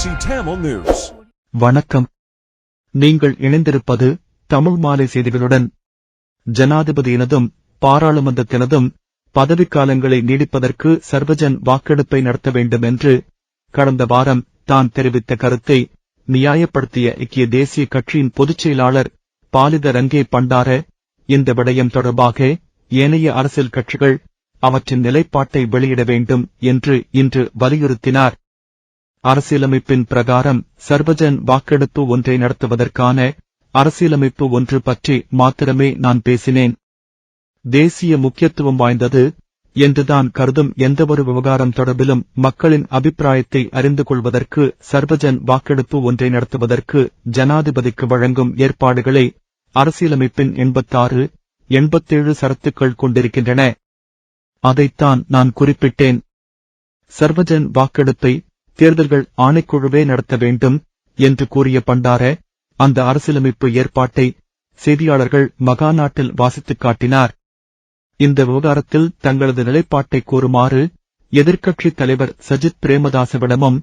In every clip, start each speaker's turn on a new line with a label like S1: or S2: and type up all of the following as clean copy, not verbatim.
S1: BBC Tamil News.
S2: வணக்கம். நீங்கள் இணைந்திருப்பது தமிழ் மாலை செய்திகளுடன். ஜனாதிபதியினதும் பாராளுமன்றத்தினதும் பதவிக்காலங்களை நீடிப்பதற்கு சர்வஜன் வாக்கெடுப்பை நடத்த வேண்டும் என்று கடந்த வாரம் தான் தெரிவித்த கருத்தை நியாயப்படுத்திய ஐக்கிய தேசிய கட்சியின் பொதுச் செயலாளர் பாலித ரங்கே பண்டார இந்த விடயம் தொடர்பாக ஏனைய அரசியல் கட்சிகள் அவற்றின் நிலைப்பாட்டை வெளியிட வேண்டும் என்று இன்று வலியுறுத்தினார். அரசியலமைப்பின் பிரகாரம் சர்வஜன் வாக்கெடுப்பு ஒன்றை நடத்துவதற்கான அரசியலமைப்பு ஒன்று பற்றி மாத்திரமே நான் பேசினேன். தேசிய முக்கியத்துவம் வாய்ந்தது என்றுதான் கருதும் எந்தவொரு விவகாரம் தொடர்பிலும் மக்களின் அபிப்பிராயத்தை அறிந்து கொள்வதற்கு சர்வஜன் வாக்கெடுப்பு ஒன்றை நடத்துவதற்கு ஜனாதிபதிக்கு வழங்கும் ஏற்பாடுகளை அரசியலமைப்பின் 86, 87 சரத்துக்கள் கொண்டிருக்கின்றன. அதைத்தான் நான் குறிப்பிட்டேன். சர்வஜன் வாக்கெடுப்பை தேர்தல்கள் ஆணைக்குழுவே நடத்த வேண்டும் என்று கூறிய பண்டார அந்த அரசியலமைப்பு ஏற்பாட்டை செய்தியாளர்கள் மகாநாட்டில் வாசித்துக் காட்டினார். இந்த விவகாரத்தில் தங்களது நிலைப்பாட்டை கூறுமாறு எதிர்க்கட்சித் தலைவர் சஜித் பிரேமதாசவிடமும்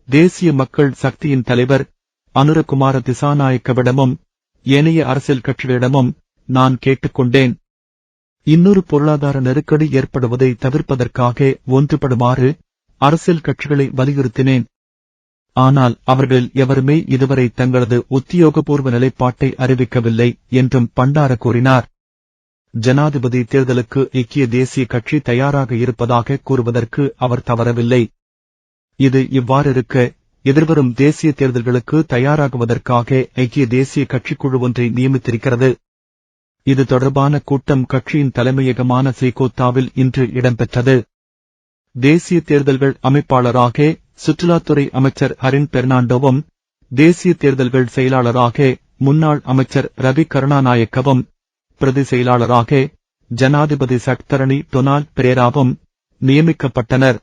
S2: தேசிய மக்கள் சக்தியின் தலைவர் அனுரகுமார திசாநாயக்கவிடமும் ஏனைய அரசியல் கட்சிகளிடமும் நான் கேட்டுக்கொண்டேன். இன்னொரு பொருளாதார நெருக்கடி ஏற்படுவதை தவிர்ப்பதற்காக ஒன்றுபடுமாறு அரசியல் கட்சிகளை வலியுறுத்தினேன். ஆனால் அவர்களில் எவருமே இதுவரை தங்களது உத்தியோகபூர்வ நிலைப்பாட்டை அறிவிக்கவில்லை என்றும் பண்டார கூறினார். ஜனாதிபதி தேர்தலுக்கு ஐக்கிய தேசிய கட்சி தயாராக இருப்பதாக கூறுவதற்கு அவர் தவறவில்லை. இது இவ்வாறிருக்க எதிர்வரும் தேசிய தேர்தல்களுக்கு தயாராகுவதற்காக ஐக்கிய தேசிய கட்சி குழு ஒன்றை நியமித்திருக்கிறது. இது தொடர்பான கூட்டம் கட்சியின் தலைமையகமான சீகோத்தாவில் இன்று இடம்பெற்றது. தேசிய தேர்தல்கள் அமைப்பாளராக சுற்றுலாத்துறை அமைச்சர் ஹரின் பெர்னாண்டோவும் தேசிய தேர்தல்கள் செயலாளராக முன்னாள் அமைச்சர் ரவி கருணாநாயக்கவும் பிரதி செயலாளராக ஜனாதிபதி சட்டத்தரணி டொனால்ட் பெரேராவும் நியமிக்கப்பட்டனர்.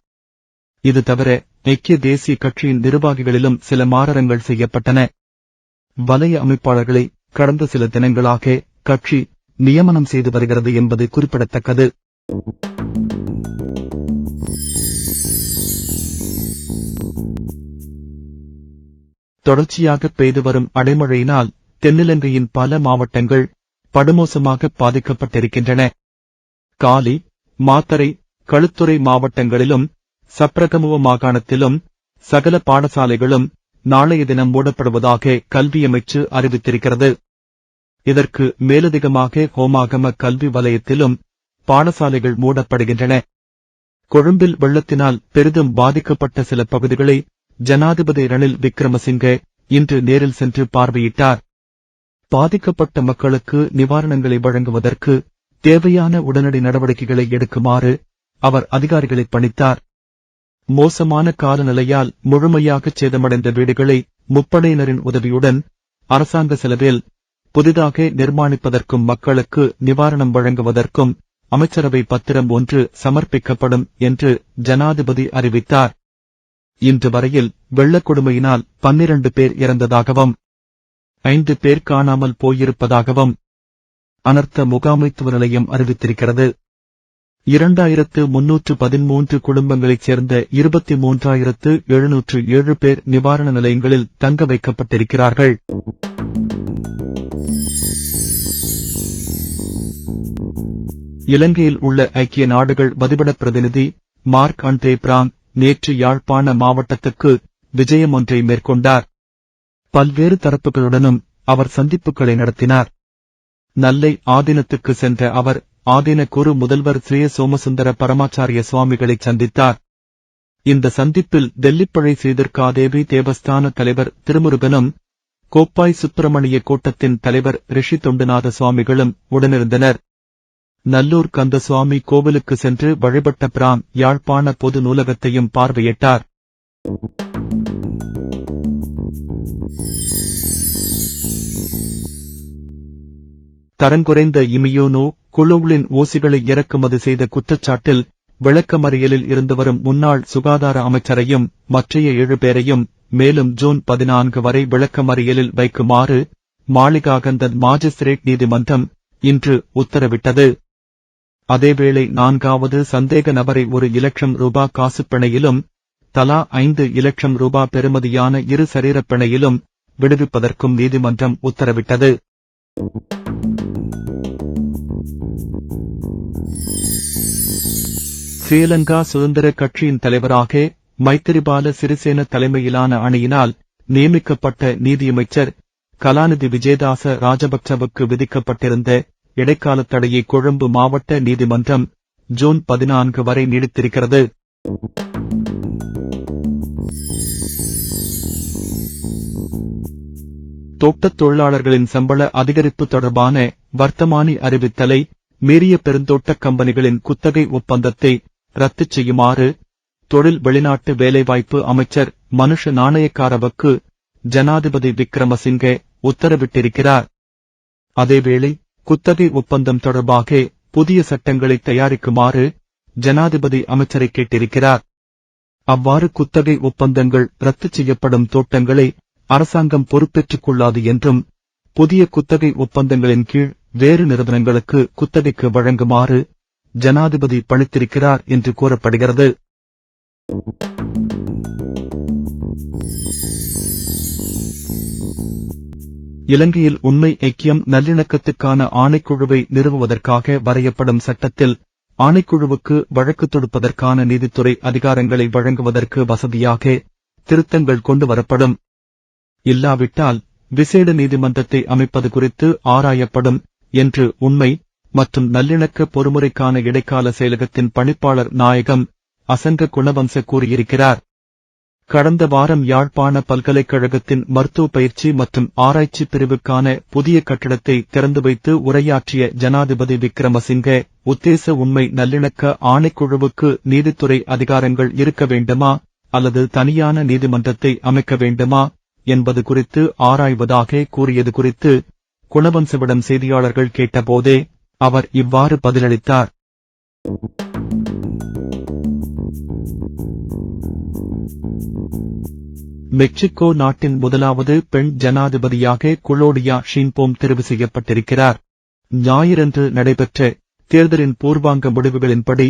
S2: இது தவிர ஐக்கிய தேசிய கட்சியின் நிர்வாகிகளிலும் சில மாற்றங்கள் செய்யப்பட்டன. வலய அமைப்பாளர்களை கடந்த சில தினங்களாக கட்சி நியமனம் செய்து வருகிறது என்பது குறிப்பிடத்தக்கது. தொடர்ச்சியாக பெய்து வரும் அடைமழையினால் தென்னிலங்கையின் பல மாவட்டங்கள் படுமோசமாக பாதிக்கப்பட்டிருக்கின்றன. காலி, மாத்தறை, களுத்துறை மாவட்டங்களிலும் சப்ரகமுவ மாகாணத்திலும் சகல பாடசாலைகளும் நாளைய தினம் மூடப்படுவதாக கல்வியமைச்சு அறிவித்திருக்கிறது. இதற்கு மேலதிகமாக ஹோமாகம கல்வி வலயத்திலும் பாடசாலைகள் மூடப்படுகின்றன. கொழும்பில் வெள்ளத்தினால் பெரிதும் பாதிக்கப்பட்ட சில பகுதிகளை ஜனாதிபதி ரணில் விக்ரமசிங்க இன்று நேரில் சென்று பார்வையிட்டார். பாதிக்கப்பட்ட மக்களுக்கு நிவாரணங்களை வழங்குவதற்கு தேவையான உடனடி நடவடிக்கைகளை எடுக்குமாறு அவர் அதிகாரிகளை பணித்தார். மோசமான காலநிலையால் முழுமையாக சேதமடைந்த வீடுகளை முப்படையினரின் உதவியுடன் அரசாங்க செலவில் புதிதாக நிர்மாணிப்பதற்கும் மக்களுக்கு நிவாரணம் வழங்குவதற்கும் அமைச்சரவை பத்திரம் ஒன்று சமர்ப்பிக்கப்படும் என்று ஜனாதிபதி அறிவித்தார். இன்று வரையில் வெள்ளக்கொடுமையினால் 12 பேர் இறந்ததாகவும் 5 பேர் காணாமல் போயிருப்பதாகவும் அனர்த்த முகாமைத்துவ நிலையம் அறிவித்திருக்கிறது. 2313 குடும்பங்களைச் சேர்ந்த 23,707 பேர் நிவாரண நிலையங்களில் தங்க வைக்கப்பட்டிருக்கிறார்கள். இலங்கையில் உள்ள ஐக்கிய நாடுகள் வதிவிட பிரதிநிதி மார்க் அண்டே பிராங் நேற்று யாழ்ப்பாண மாவட்டத்துக்கு விஜயம் ஒன்றை மேற்கொண்டார். பல்வேறு தரப்புகளுடனும் அவர் சந்திப்புகளை நடத்தினார். நல்லை ஆதீனத்துக்கு சென்ற அவர் ஆதீன குரு முதல்வர் ஸ்ரீ சோமசுந்தர பரமாச்சாரிய சுவாமிகளை சந்தித்தார். இந்த சந்திப்பில் தெல்லிப்பழை ஸ்ரீதுர்காதேவி தேவஸ்தான தலைவர் திருமுருகனும் கோப்பாய் சுப்பிரமணிய கூட்டத்தின் தலைவர் ரிஷி தொண்டுநாத சுவாமிகளும் உடனிருந்தனர். நல்லூர் கந்தசுவாமி கோவிலுக்கு சென்று வழிபட்ட பிரான் யாழ்ப்பாண பொது நூலகத்தையும் பார்வையிட்டார். தரங்குறைந்த இமியோனோ குளோவ்லின் ஊசிகளை இறக்குமதி செய்த குற்றச்சாட்டில் விளக்கமறியலில் இருந்து வரும் முன்னாள் சுகாதார அமைச்சரையும் மற்றைய 7 பேரையும் மேலும் ஜூன் 14 வரை விளக்கமறியலில் வைக்குமாறு மாளிகாகந்தன் மாஜிஸ்திரேட் நீதிமன்றம் இன்று உத்தரவிட்டது. அதேவேளை 4வது சந்தேக நபரை 1 இலட்சம் ரூபாய் காசுப்பிணையிலும் தலா 5 இலட்சம் ரூபாய் பெறுமதியான இரு சரீரப் பிணையிலும் விடுவிப்பதற்கும் நீதிமன்றம் உத்தரவிட்டது. ஸ்ரீலங்கா சுதந்திர கட்சியின் தலைவராக மைத்திரிபால சிறிசேன தலைமையிலான அணியினால் நியமிக்கப்பட்ட நீதியமைச்சர் கலாநிதி விஜேதாச ராஜபக்சவுக்கு விதிக்கப்பட்டிருந்த இடைக்கால தடையை கொழும்பு மாவட்ட நீதிமன்றம் ஜூன் 14 வரை நீடித்திருக்கிறது. தோட்டத் தொழிலாளர்களின் சம்பள அதிகரிப்பு தொடர்பான வர்த்தமானி அறிவித்தலை மீறிய பெருந்தோட்டக் கம்பெனிகளின் குத்தகை ஒப்பந்தத்தை ரத்து செய்யுமாறு தொழில் வெளிநாட்டு வேலைவாய்ப்பு அமைச்சர் மனுஷ நாணயக்காரவுக்கு ஜனாதிபதி விக்ரமசிங்கே உத்தரவிட்டிருக்கிறார். அதேவேளை குத்தகை ஒப்பந்தம் தொடர்பாக புதிய சட்டங்களை தயாரிக்குமாறு ஜனாதிபதி அமைச்சரை கேட்டிருக்கிறார். அவ்வாறு குத்தகை ஒப்பந்தங்கள் ரத்து செய்யப்படும் தோட்டங்களை அரசாங்கம் பொறுப்பேற்றுக் கொள்ளாது என்றும் புதிய குத்தகை ஒப்பந்தங்களின் கீழ் வேறு நிறுவனங்களுக்கு குத்தகைக்கு வழங்குமாறு ஜனாதிபதி பணித்திருக்கிறார் என்று கூறப்படுகிறது. இலங்கையில் உண்மை ஐக்கியம் நல்லிணக்கத்துக்கான ஆணைக்குழுவை நிறுவுவதற்காக வரையப்படும் சட்டத்தில் ஆணைக்குழுவுக்கு வழக்கு தொடுப்பதற்கான நீதித்துறை அதிகாரங்களை வழங்குவதற்கு வசதியாக திருத்தங்கள் கொண்டுவரப்படும். இல்லாவிட்டால் விசேட நீதிமன்றத்தை அமைப்பது குறித்து ஆராயப்படும் என்று உண்மை மற்றும் நல்லிணக்க பொறுமுறைக்கான இடைக்கால செயலகத்தின் பணிப்பாளர் நாயகம் அசங்க குணவம்ச கூறியிருக்கிறார். கடந்த வாரம் யாழ்ப்பாண பல்கலைக்கழகத்தின் மருத்துவ பயிற்சி மற்றும் ஆராய்ச்சி பிரிவுக்கான புதிய கட்டிடத்தை திறந்து வைத்து உரையாற்றிய ஜனாதிபதி விக்ரமசிங்கே உத்தேச உண்மை நல்லிணக்க ஆணைக்குழுவுக்கு நீதித்துறை அதிகாரங்கள் இருக்க வேண்டுமா அல்லது தனியான நீதிமன்றத்தை அமைக்க வேண்டுமா என்பது குறித்து ஆராய்வதாக கூறியது குறித்து குணவம்சவிடம் செய்தியாளர்கள் கேட்டபோதே அவர் இவ்வாறு பதிலளித்தார். மெக்சிகோ நாட்டின் முதலாவது பெண் ஜனாதிபதியாக குளோடியா ஷீன்போம் தெரிவு செய்யப்பட்டிருக்கிறார். ஞாயிறன்று நடைபெற்ற தேர்தலின் பூர்வாங்க முடிவுகளின்படி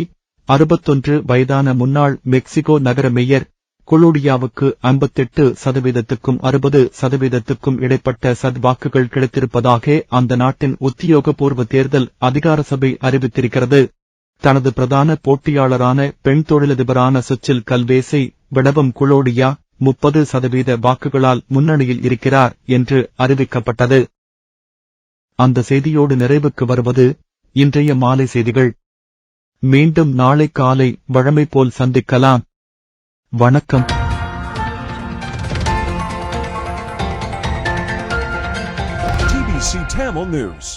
S2: 61 வயதான முன்னாள் மெக்சிகோ நகர மேயர் குளோடியாவுக்கு 58%க்கும் 60%க்கும் இடைப்பட்ட வாக்குகள் கிடைத்திருப்பதாக அந்த நாட்டின் உத்தியோகபூர்வ தேர்தல் அதிகார சபை அறிவித்திருக்கிறது. தனது பிரதான போட்டியாளரான பெண் தொழிலதிபரான சுச்சில் கல்வேஸை விடவும் குளோடியா 30% வாக்குகளால் முன்னணியில் இருக்கிறார் என்று அறிவிக்கப்பட்டது. அந்த செய்தியோடு நிறைவுக்கு வருவது இன்றைய மாலை செய்திகள். மீண்டும் நாளை காலை வழமை போல் சந்திக்கலாம். வணக்கம்.
S1: TBC Tamil News.